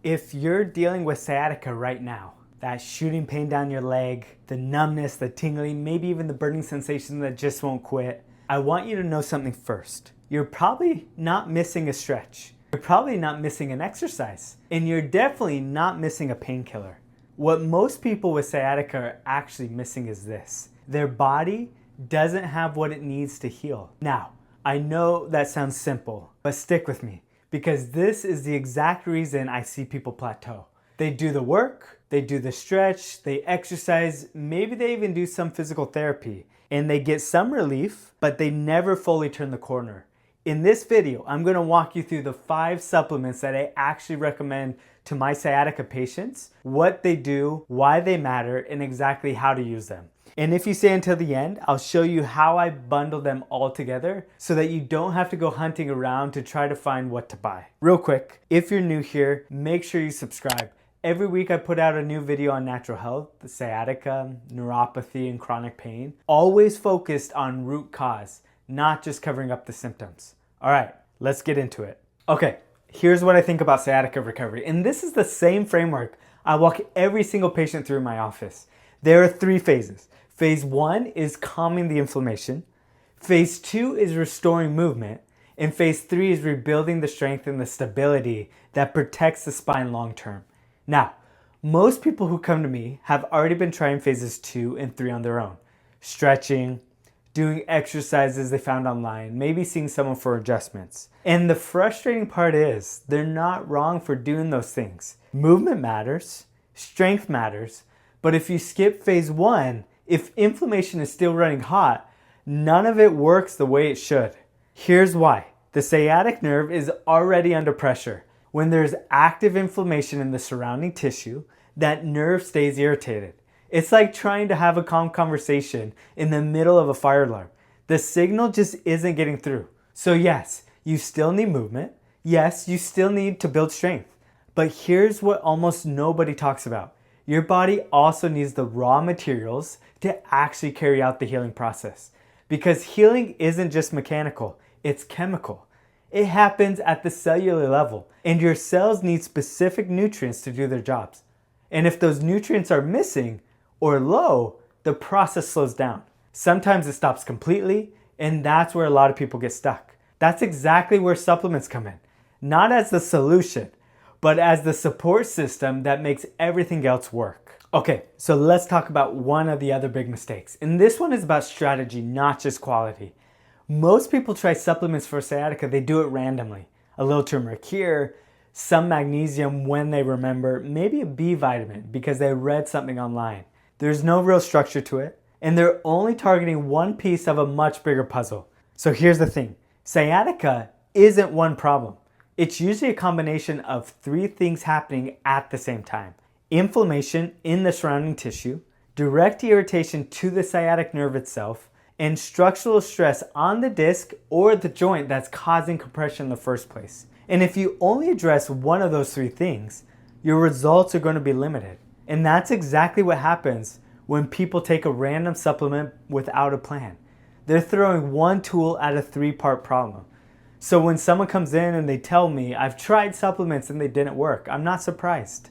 If you're dealing with sciatica right now, that shooting pain down your leg, the numbness, the tingling, maybe even the burning sensation that just won't quit, I want you to know something first. You're probably not missing a stretch. You're probably not missing an exercise. And you're definitely not missing a painkiller. What most people with sciatica are actually missing is this. Their body doesn't have what it needs to heal. Now, I know that sounds simple, but stick with me, because this is the exact reason I see people plateau. They do the work, they do the stretch, they exercise, maybe they even do some physical therapy, and they get some relief, but they never fully turn the corner. In this video, I'm going to walk you through the 5 supplements that I actually recommend to my sciatica patients, what they do, why they matter, and exactly how to use them. And if you stay until the end, I'll show you how I bundle them all together so that you don't have to go hunting around to try to find what to buy. Real quick, if you're new here, make sure you subscribe. Every week I put out a new video on natural health, the sciatica, neuropathy, and chronic pain, always focused on root cause, not just covering up the symptoms. All right, let's get into it. Okay, here's what I think about sciatica recovery. And this is the same framework I walk every single patient through in my office. There are 3 phases. Phase 1 is calming the inflammation. Phase 2 is restoring movement. And phase 3 is rebuilding the strength and the stability that protects the spine long term. Now, most people who come to me have already been trying phases 2 and 3 on their own. Stretching, doing exercises they found online, maybe seeing someone for adjustments. And the frustrating part is, they're not wrong for doing those things. Movement matters, strength matters, but if you skip phase 1, if inflammation is still running hot, none of it works the way it should. Here's why. The sciatic nerve is already under pressure. When there's active inflammation in the surrounding tissue, that nerve stays irritated. It's like trying to have a calm conversation in the middle of a fire alarm. The signal just isn't getting through. So yes, you still need movement. Yes, you still need to build strength. But here's what almost nobody talks about. Your body also needs the raw materials to actually carry out the healing process. Because healing isn't just mechanical, it's chemical. It happens at the cellular level, and your cells need specific nutrients to do their jobs. And if those nutrients are missing or low, the process slows down. Sometimes it stops completely, and that's where a lot of people get stuck. That's exactly where supplements come in. Not as the solution, but as the support system that makes everything else work. Okay, so let's talk about one of the other big mistakes. And this one is about strategy, not just quality. Most people try supplements for sciatica, they do it randomly. A little turmeric here, some magnesium when they remember, maybe a B vitamin because they read something online. There's no real structure to it, and they're only targeting one piece of a much bigger puzzle. So here's the thing, sciatica isn't one problem. It's usually a combination of 3 things happening at the same time. Inflammation in the surrounding tissue, direct irritation to the sciatic nerve itself, and structural stress on the disc or the joint that's causing compression in the first place. And if you only address one of those 3 things, your results are going to be limited. And that's exactly what happens when people take a random supplement without a plan. They're throwing one tool at a 3-part problem. So when someone comes in and they tell me, I've tried supplements and they didn't work, I'm not surprised.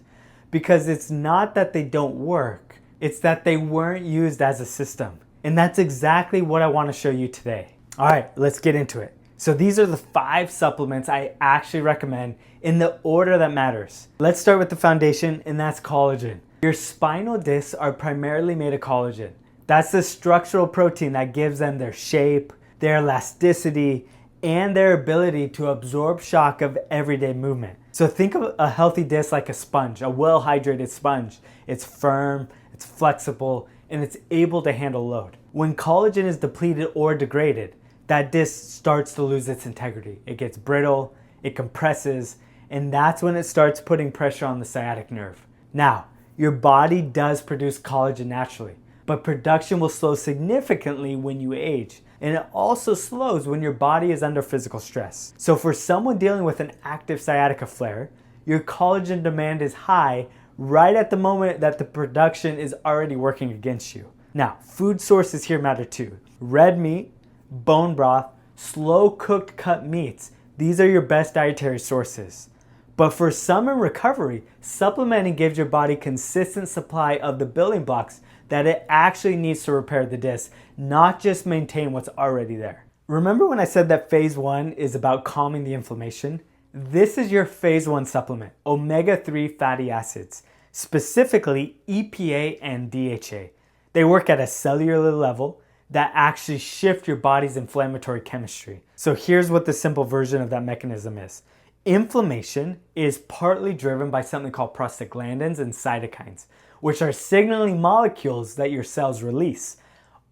Because it's not that they don't work, it's that they weren't used as a system. And that's exactly what I want to show you today. All right, let's get into it. So these are the 5 supplements I actually recommend in the order that matters. Let's start with the foundation, and that's collagen. Your spinal discs are primarily made of collagen. That's the structural protein that gives them their shape, their elasticity, and their ability to absorb shock of everyday movement. So think of a healthy disc like a sponge, a well-hydrated sponge. It's firm, it's flexible, and it's able to handle load. When collagen is depleted or degraded, that disc starts to lose its integrity. It gets brittle, it compresses, and that's when it starts putting pressure on the sciatic nerve. Now, your body does produce collagen naturally, but production will slow significantly when you age. And it also slows when your body is under physical stress. So for someone dealing with an active sciatica flare, your collagen demand is high right at the moment that the production is already working against you. Now, food sources here matter too. Red meat, bone broth, slow cooked cut meats, these are your best dietary sources. But for some in recovery, supplementing gives your body consistent supply of the building blocks that it actually needs to repair the disc, not just maintain what's already there. Remember when I said that phase 1 is about calming the inflammation? This is your phase 1 supplement, omega-3 fatty acids, specifically EPA and DHA. They work at a cellular level that actually shift your body's inflammatory chemistry. So here's what the simple version of that mechanism is. Inflammation is partly driven by something called prostaglandins and cytokines, which are signaling molecules that your cells release.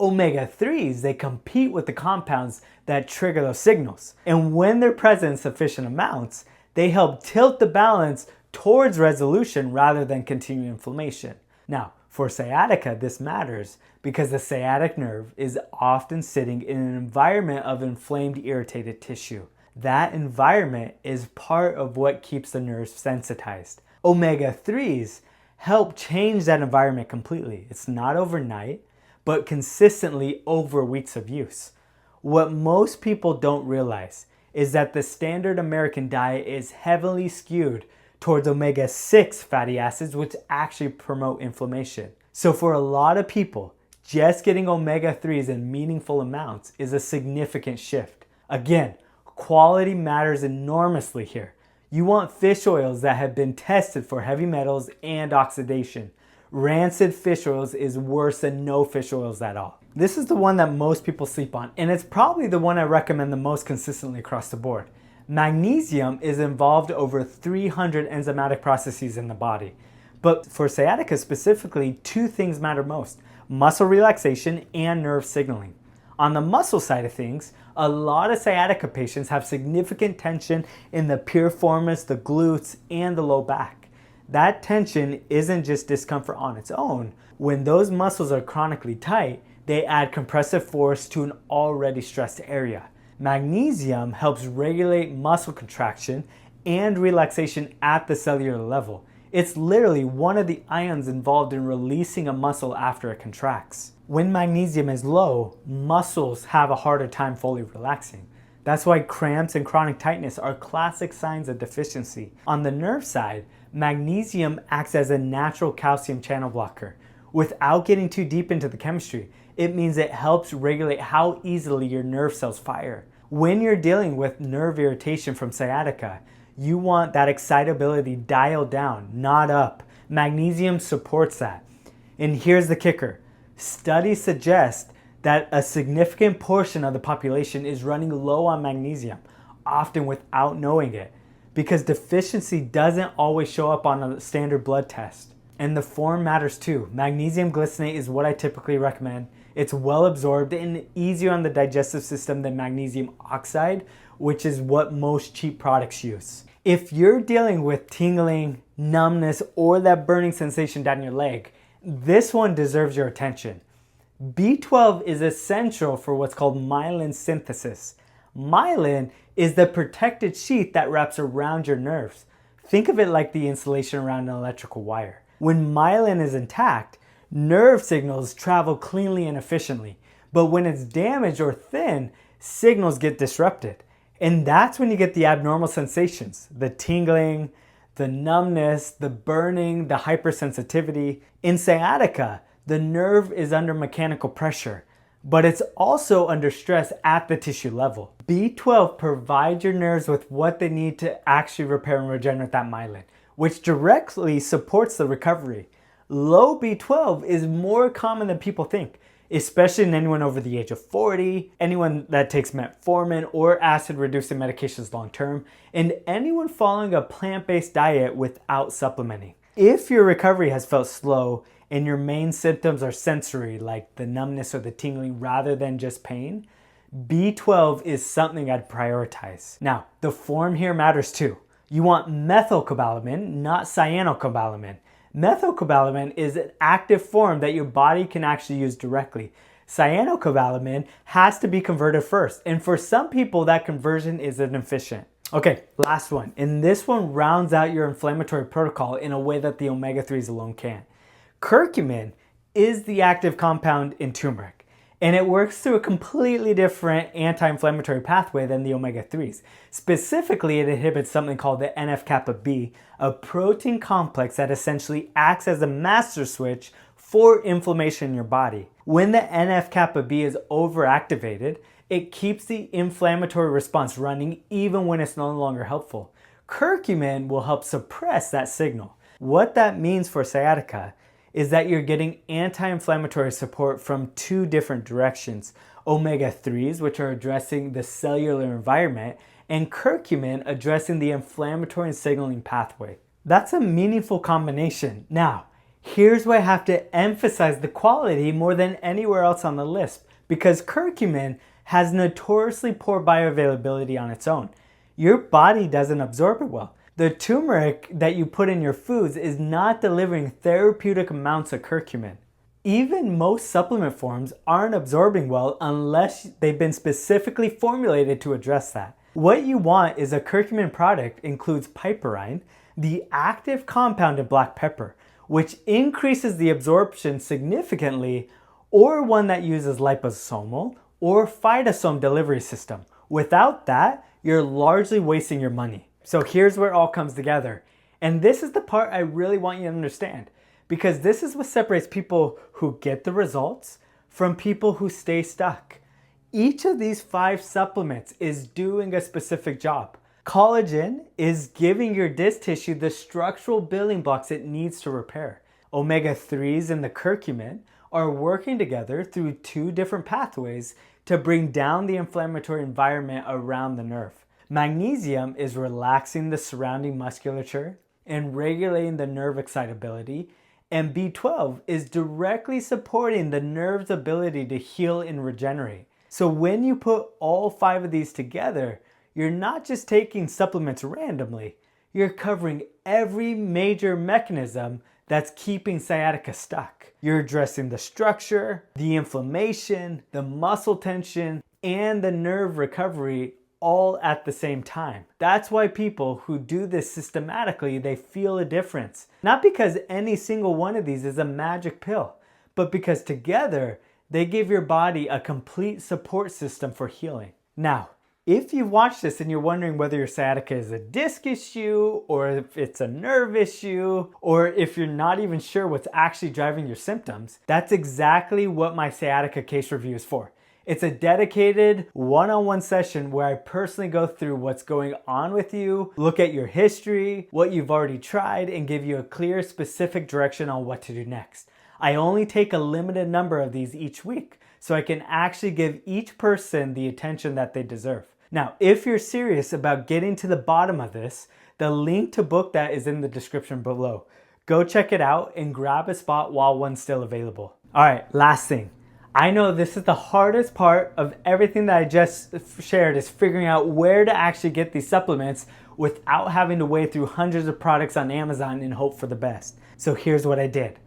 Omega-3s, they compete with the compounds that trigger those signals. And when they're present in sufficient amounts, they help tilt the balance towards resolution rather than continued inflammation. Now, for sciatica, this matters because the sciatic nerve is often sitting in an environment of inflamed, irritated tissue. That environment is part of what keeps the nerves sensitized. Omega-3s help change that environment completely. It's not overnight, but consistently over weeks of use. What most people don't realize is that the standard American diet is heavily skewed towards omega-6 fatty acids, which actually promote inflammation. So for a lot of people, just getting omega-3s in meaningful amounts is a significant shift. Again, quality matters enormously here. You want fish oils that have been tested for heavy metals and oxidation. Rancid fish oils is worse than no fish oils at all. This is the one that most people sleep on, and it's probably the one I recommend the most consistently across the board. Magnesium is involved over 300 enzymatic processes in the body. But for sciatica specifically, two things matter most: muscle relaxation and nerve signaling. On the muscle side of things, a lot of sciatica patients have significant tension in the piriformis, the glutes, and the low back. That tension isn't just discomfort on its own. When those muscles are chronically tight, they add compressive force to an already stressed area. Magnesium helps regulate muscle contraction and relaxation at the cellular level. It's literally one of the ions involved in releasing a muscle after it contracts. When magnesium is low, muscles have a harder time fully relaxing. That's why cramps and chronic tightness are classic signs of deficiency. On the nerve side, magnesium acts as a natural calcium channel blocker. Without getting too deep into the chemistry, it means it helps regulate how easily your nerve cells fire. When you're dealing with nerve irritation from sciatica, you want that excitability dialed down, not up. Magnesium supports that. And here's the kicker. Studies suggest that a significant portion of the population is running low on magnesium, often without knowing it, because deficiency doesn't always show up on a standard blood test. And the form matters too. Magnesium glycinate is what I typically recommend. It's well absorbed and easier on the digestive system than magnesium oxide, which is what most cheap products use. If you're dealing with tingling, numbness, or that burning sensation down your leg, this one deserves your attention. B12 is essential for what's called myelin synthesis. Myelin is the protected sheath that wraps around your nerves. Think of it like the insulation around an electrical wire. When myelin is intact, nerve signals travel cleanly and efficiently. But when it's damaged or thin, signals get disrupted. And that's when you get the abnormal sensations, the tingling, the numbness, the burning, the hypersensitivity. In sciatica, the nerve is under mechanical pressure, but it's also under stress at the tissue level. B12 provides your nerves with what they need to actually repair and regenerate that myelin, which directly supports the recovery. Low B12 is more common than people think, especially in anyone over the age of 40, anyone that takes metformin or acid-reducing medications long-term, and anyone following a plant-based diet without supplementing. If your recovery has felt slow and your main symptoms are sensory, like the numbness or the tingling rather than just pain, B12 is something I'd prioritize. Now, the form here matters too. You want methylcobalamin, not cyanocobalamin. Methylcobalamin is an active form that your body can actually use directly. Cyanocobalamin has to be converted first, and for some people that conversion is inefficient. Okay, last one, and this one rounds out your inflammatory protocol in a way that the omega-3s alone can't. Curcumin is the active compound in turmeric, And it works through a completely different anti-inflammatory pathway than the omega-3s. Specifically, it inhibits something called the NF-kappa B, a protein complex that essentially acts as a master switch for inflammation in your body. When the NF-kappa B is overactivated, it keeps the inflammatory response running even when it's no longer helpful. Curcumin will help suppress that signal. What that means for sciatica is that you're getting anti-inflammatory support from two different directions. Omega-3s, which are addressing the cellular environment, and curcumin addressing the inflammatory and signaling pathway. That's a meaningful combination. Now, here's where I have to emphasize the quality more than anywhere else on the list, because curcumin has notoriously poor bioavailability on its own. Your body doesn't absorb it well. The turmeric that you put in your foods is not delivering therapeutic amounts of curcumin. Even most supplement forms aren't absorbing well unless they've been specifically formulated to address that. What you want is a curcumin product includes piperine, the active compound in black pepper, which increases the absorption significantly, or one that uses liposomal or phytosome delivery system. Without that, you're largely wasting your money. So here's where it all comes together. And this is the part I really want you to understand, because this is what separates people who get the results from people who stay stuck. Each of these 5 supplements is doing a specific job. Collagen is giving your disc tissue the structural building blocks it needs to repair. Omega-3s and the curcumin are working together through 2 different pathways to bring down the inflammatory environment around the nerve. Magnesium is relaxing the surrounding musculature and regulating the nerve excitability, and B12 is directly supporting the nerve's ability to heal and regenerate. So when you put all 5 of these together, you're not just taking supplements randomly, you're covering every major mechanism that's keeping sciatica stuck. You're addressing the structure, the inflammation, the muscle tension, and the nerve recovery all at the same time. That's why people who do this systematically, they feel a difference. Not because any single one of these is a magic pill, but because together they give your body a complete support system for healing. Now, if you've watched this and you're wondering whether your sciatica is a disc issue, or if it's a nerve issue, or if you're not even sure what's actually driving your symptoms, that's exactly what my sciatica case review is for. It's a dedicated one-on-one session where I personally go through what's going on with you, look at your history, what you've already tried, and give you a clear, specific direction on what to do next. I only take a limited number of these each week, so I can actually give each person the attention that they deserve. Now, if you're serious about getting to the bottom of this, the link to book that is in the description below. Go check it out and grab a spot while one's still available. All right, last thing. I know this is the hardest part of everything that I just shared, is figuring out where to actually get these supplements without having to wade through hundreds of products on Amazon and hope for the best. So here's what I did.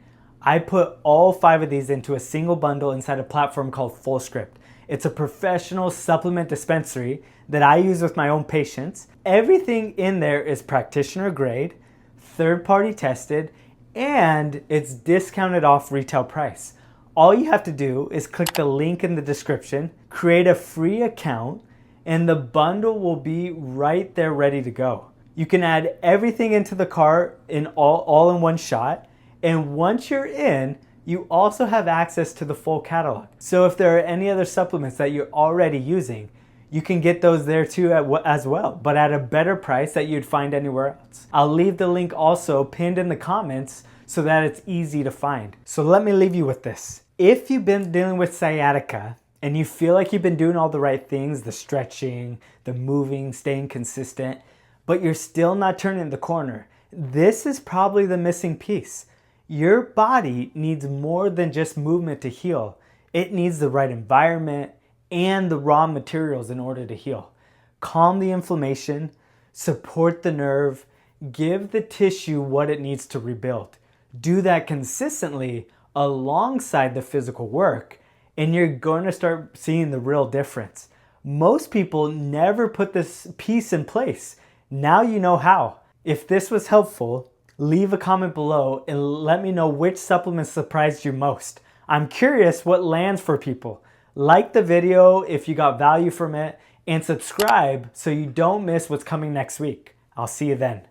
I put all 5 of these into a single bundle inside a platform called FullScript. It's a professional supplement dispensary that I use with my own patients. Everything in there is practitioner grade, third-party tested, and it's discounted off retail price. All you have to do is click the link in the description, create a free account, and the bundle will be right there ready to go. You can add everything into the cart in all in one shot, and once you're in, you also have access to the full catalog. So if there are any other supplements that you're already using, you can get those there too as well, but at a better price that you'd find anywhere else. I'll leave the link also pinned in the comments so that it's easy to find. So let me leave you with this. If you've been dealing with sciatica and you feel like you've been doing all the right things, the stretching, the moving, staying consistent, but you're still not turning the corner, this is probably the missing piece. Your body needs more than just movement to heal. It needs the right environment and the raw materials in order to heal. Calm the inflammation, support the nerve, give the tissue what it needs to rebuild. Do that consistently alongside the physical work, and you're going to start seeing the real difference. Most people never put this piece in place. Now you know how. If this was helpful, leave a comment below and let me know which supplement surprised you most. I'm curious what lands for people. Like the video if you got value from it, and subscribe so you don't miss what's coming next week. I'll see you then.